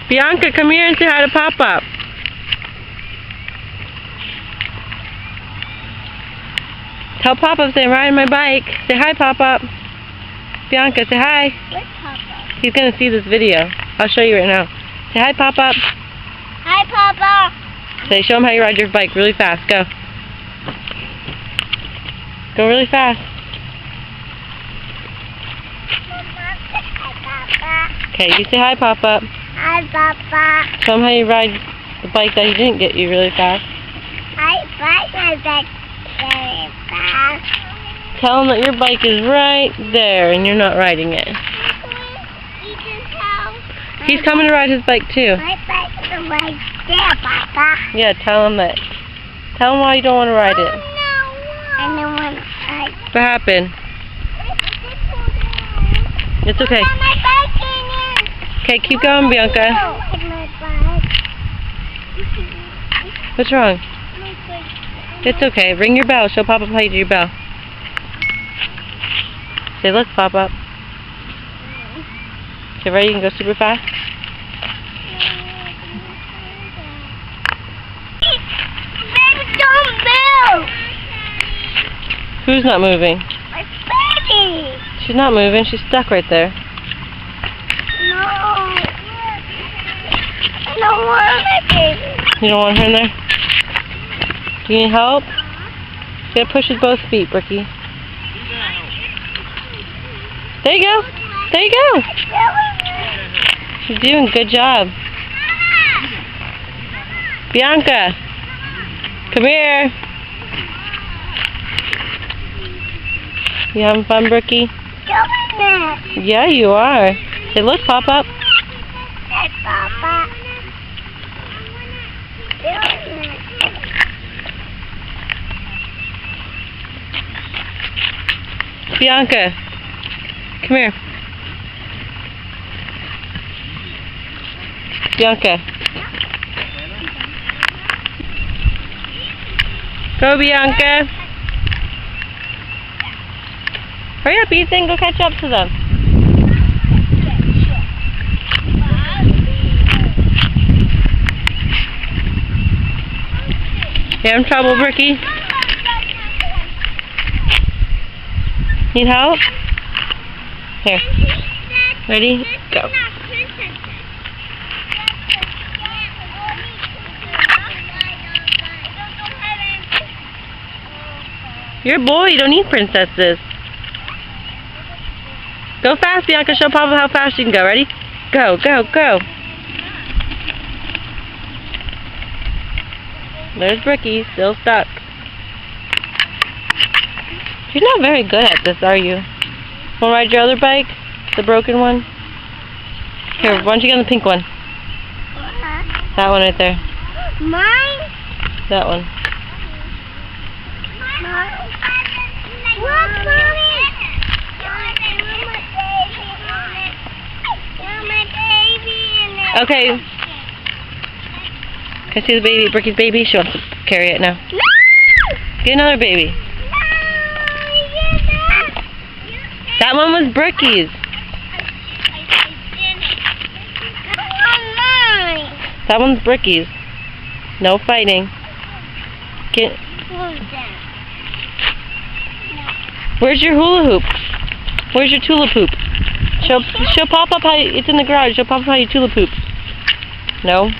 Bianca, come here and say hi to Pop-Up. Tell Pop-Up I'm riding my bike. Say hi, Pop-Up. Bianca, say hi. Where's Pop-Up? He's going to see this video. I'll show you right now. Say hi, Pop-Up. Hi, Papa. Say, show him how you ride your bike really fast. Go. Go really fast. Okay, you say hi, Pop-Up. Hi, Papa. Show him how you ride the bike that he didn't get you really fast. I ride my bike very fast. Tell him that your bike is right there and you're not riding it. You can tell. He's coming to ride his bike too. My bike is right there, Papa. Yeah, tell him that. Tell him why you don't want to ride it. I don't want to ride. What happened? It's okay. My bike in here. Okay, keep going, Bianca. What's wrong? It's okay. Ring your bell. Show Pop-Up how you do your bell. Say, look, Pop-Up. Okay, ready? You can go super fast. Baby, don't move. Who's not moving? My baby. She's not moving. She's stuck right there. No. I don't want my baby. You don't want her in there? Do you need help? You gotta push with both feet, Brookie. There you go. There you go. You're doing a good job. Bianca, come here. You having fun, Brookie? Yeah, you are. Say, look, Pop-Up. Hey, Papa. Bianca, come here. Bianca. Go, Bianca. Hurry up, Ethan. Go catch up to them. You having trouble, Brookie? Need help? Here. Ready? Go. You're a boy. You don't need princesses. Go fast, Bianca. Show Papa how fast you can go. Ready? Go, go, go. There's Brookie, still stuck. You're not very good at this, are you? Want to ride your other bike? The broken one? Here, why don't you get on the pink one? That one right there. Mine? That one. Look, Mommy! Okay. Can I see the baby, Brookie's baby? She wants to carry it now. No! Get another baby. That one was Brookie's. That one's Brookie's. No fighting. Get. Where's your hula hoop? Where's your tulip hoop? Show Pop-Up how it's in the garage. Show Pop-Up how you tulip hoop. No.